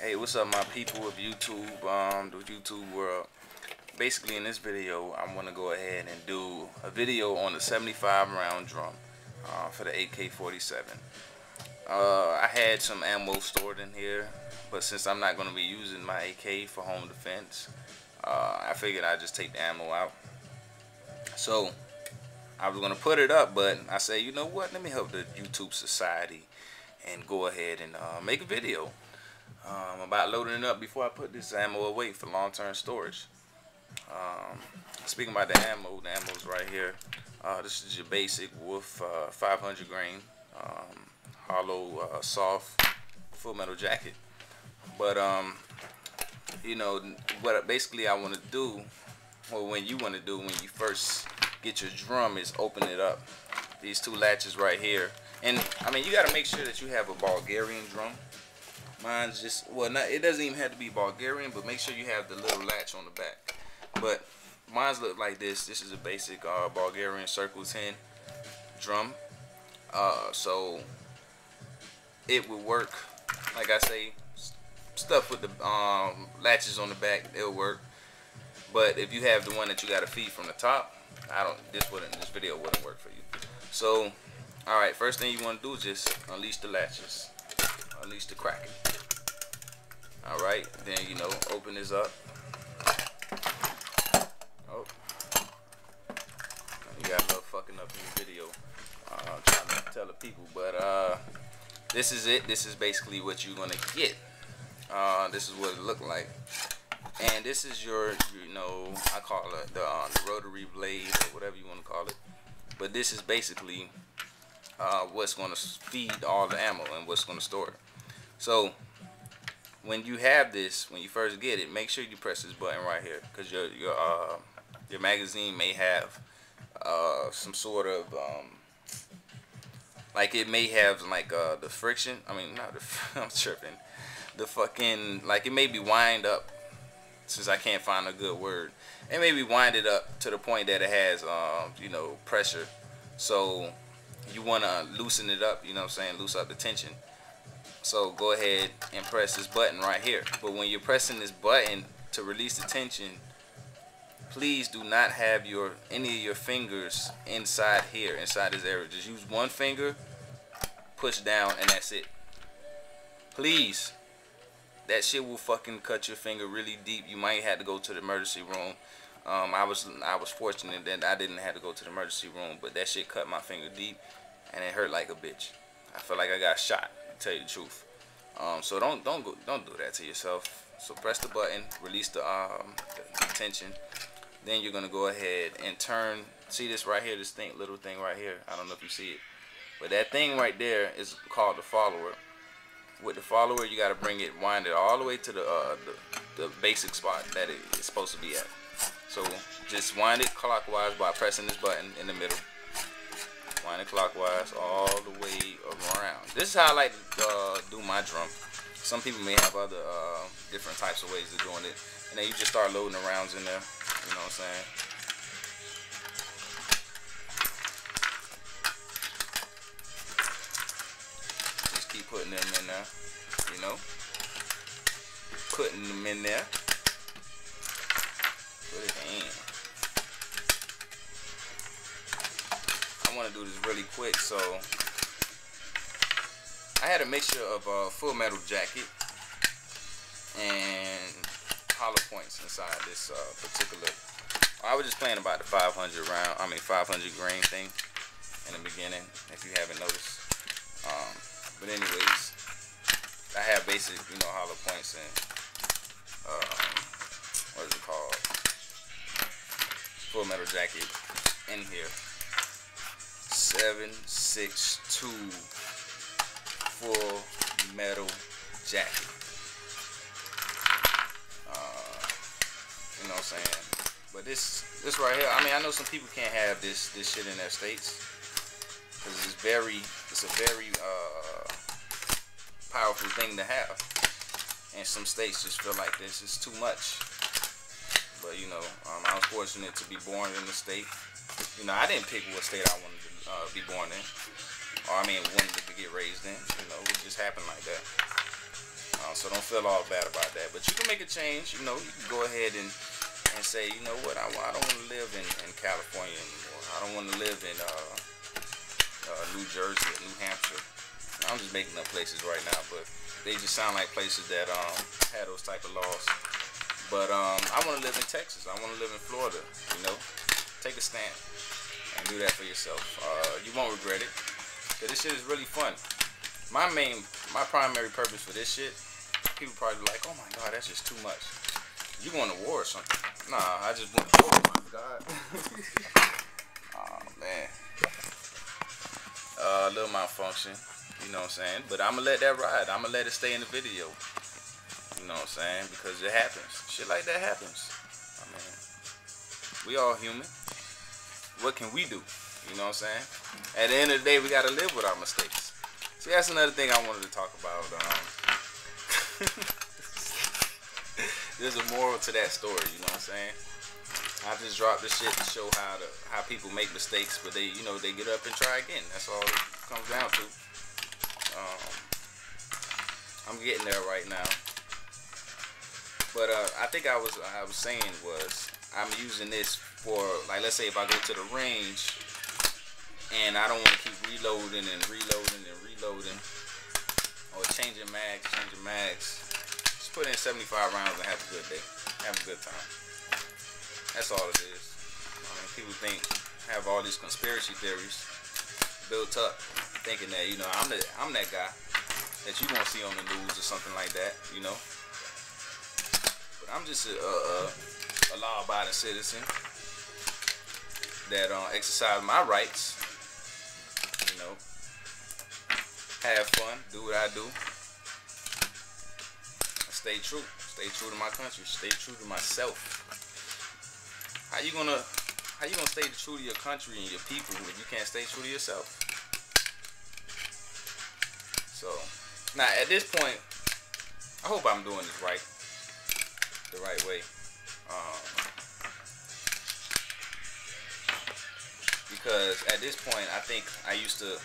Hey, what's up, my people of YouTube, the YouTube world? Basically, in this video, I'm gonna go ahead and do a video on the 75 round drum for the AK-47. I had some ammo stored in here, but since I'm not gonna be using my AK for home defense, I figured I'd just take the ammo out. So I was gonna put it up, but I said, you know what? Let me help the YouTube society and go ahead and make a video about loading it up before I put this ammo away for long-term storage. Speaking about the ammo's right here. This is your basic Wolf 500 grain hollow soft full metal jacket. But you know what basically I want to do, or when you want to do when you first get your drum, is open it up. These two latches right here, and I mean, you got to make sure that you have a Bulgarian drum. Mine's just, well, not, it doesn't even have to be Bulgarian, but make sure you have the little latch on the back. But mine's look like this. This is a basic Bulgarian Circle 10 drum. So it will work, like I say, stuff with the latches on the back, it'll work. But if you have the one that you got to feed from the top, this video wouldn't work for you. So, all right, first thing you want to do is just unleash the latches, unleash the Kraken. All right, then open this up. Oh, you got a little fucking up in the video. Trying to tell the people, but this is it. This is basically what you're gonna get. This is what it looked like, and this is your, I call it the rotary blade or whatever you want to call it. But this is basically what's gonna feed all the ammo and what's gonna store it. So when you have this, when you first get it, make sure you press this button right here, because your magazine may have some sort of like, it may have like the friction. I mean, not the I'm tripping. The fucking, like, it may be wind up, since I can't find a good word. It may be winded up to the point that it has pressure. So you want to loosen it up, loosen up the tension. So go ahead and press this button right here. But when you're pressing this button to release the tension, please do not have any of your fingers inside here, inside this area. Just use one finger, push down, and that's it. Please. That shit will fucking cut your finger really deep. You might have to go to the emergency room. I was fortunate that I didn't have to go to the emergency room, but that shit cut my finger deep, and it hurt like a bitch. I feel like I got shot, to tell you the truth. So don't do that to yourself. So press the button, release the tension. Then you're gonna go ahead and turn. See this right here, this little thing right here. I don't know if you see it, but that thing right there is called the follower. With the follower, you gotta wind it all the way to the basic spot that it is supposed to be at. So just wind it clockwise by pressing this button in the middle. Wind it clockwise all the way around. This is how I like to do my drum. Some people may have other different types of ways of doing it. And then you just start loading the rounds in there. You know what I'm saying? Just keep putting them in there. Putting them in there. Put it in. I want to do this really quick, so I had a mixture of full metal jacket and hollow points inside this particular. I was just playing about the 500 grain thing in the beginning, if you haven't noticed. But anyways, I have basic, hollow points and what is it called? Full metal jacket in here. 7.62 full metal jacket. You know what I'm saying? But this right here, I mean, I know some people can't have this shit in their states, because it's a very powerful thing to have. And some states just feel like this is too much. But I was fortunate to be born in the state. I didn't pick what state I wanted to be born in, or wanted to get raised in. It just happened like that. So don't feel all bad about that. But you can make a change. You know, you can go ahead and say, you know what, I don't want to live in California anymore. I don't want to live in New Jersey or New Hampshire. I'm just making up places right now, but they just sound like places that had those type of laws. But I want to live in Texas. I want to live in Florida. You know, take a stand and do that for yourself. You won't regret it, because this shit is really fun. My primary purpose for this shit, people probably like, oh my god, that's just too much. You going to war or something? Nah, I just went, oh my god. Oh man. Little malfunction, you know what I'm saying? But I'm gonna let that ride. I'm gonna let it stay in the video. You know what I'm saying? Because it happens. Shit like that happens. I mean, we all human. What can we do? You know what I'm saying? At the end of the day, we gotta live with our mistakes. See, that's another thing I wanted to talk about. There's a moral to that story, you know what I'm saying? I just dropped this shit to show how people make mistakes, but they, you know, they get up and try again. That's all it comes down to. I'm getting there right now. But I think I was saying was I'm using this for, like, let's say if I go to the range and I don't want to keep reloading and reloading and reloading, or changing mags. Just put in 75 rounds and have a good day. Have a good time. That's all it is. I mean, people have all these conspiracy theories built up, thinking that, you know, I'm that guy that you won't see on the news or something like that, you know. But I'm just a law-abiding citizen that exercise my rights, you know, have fun, do what I do, and stay true to my country, stay true to myself. How you gonna stay true to your country and your people if you can't stay true to yourself? So now at this point, I hope I'm doing this right, the right way. Because at this point, I think I used to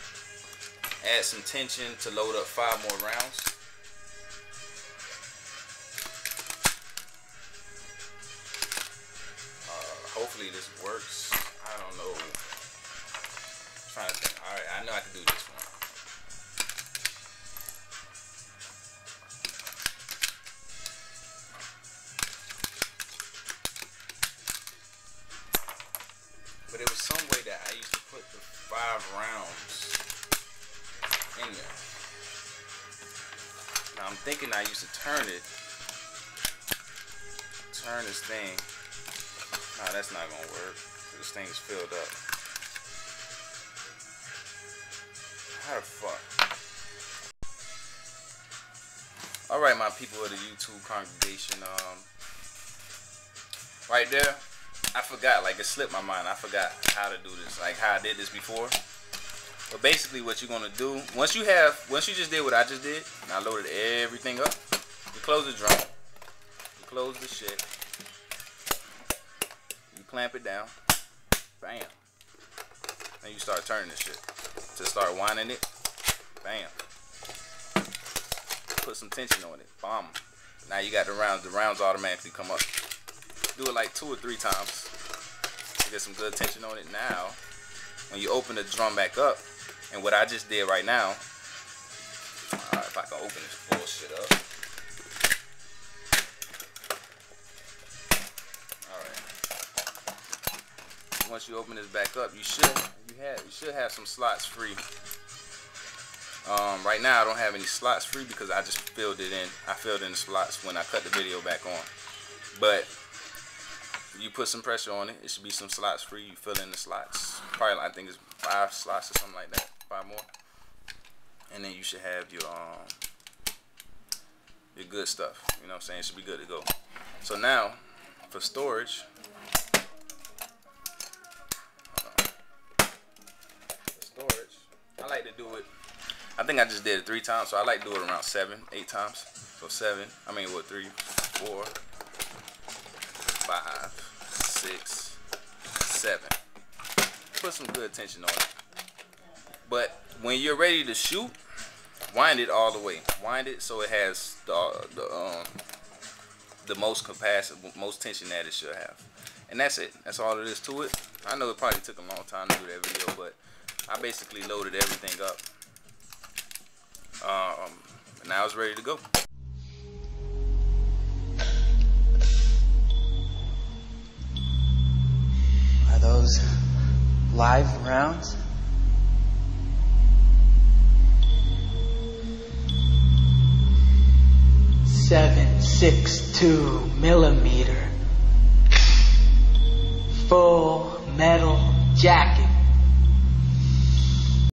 add some tension to load up 5 more rounds. Hopefully this works. I don't know. I'm trying to think. Alright, I know I can do this one. But it was some way that I used to put the 5 rounds in there. Now I'm thinking I used to turn this thing. Nah, that's not gonna work. This thing is filled up. How the fuck? Alright, my people of the YouTube congregation. Right there, I forgot. Like, it slipped my mind. I forgot how to do this. Like, how I did this before. But basically, what you're gonna do, once you just did what I just did, and I loaded everything up, you close the drum, you close the shit, you clamp it down, bam, and you start turning this shit. To start winding it, bam, put some tension on it, bomb. Now you got the rounds automatically come up. Do it like 2 or 3 times to get some good tension on it. Now, when you open the drum back up, and what I just did right now, if I can open this bullshit up. Alright. Once you open this back up, you should have some slots free. Right now I don't have any slots free because I just filled it in. I filled in the slots when I cut the video back on. But you put some pressure on it, it should be some slots free. You fill in the slots. Probably, I think it's 5 slots or something like that. 5 more. And then you should have your good stuff. You know what I'm saying? It should be good to go. So now, for storage, I like to do it. I think I just did it 3 times, so I like to do it around 7, 8 times. So 3, 4, 5, 6, 7. Put some good tension on it. But when you're ready to shoot, wind it all the way. Wind it so it has the most capacity, most tension that it should have. And that's it. That's all it is to it. I know it probably took a long time to do that video, but I basically loaded everything up. Now it's ready to go. Are those live rounds? .762 millimeter full metal jacket.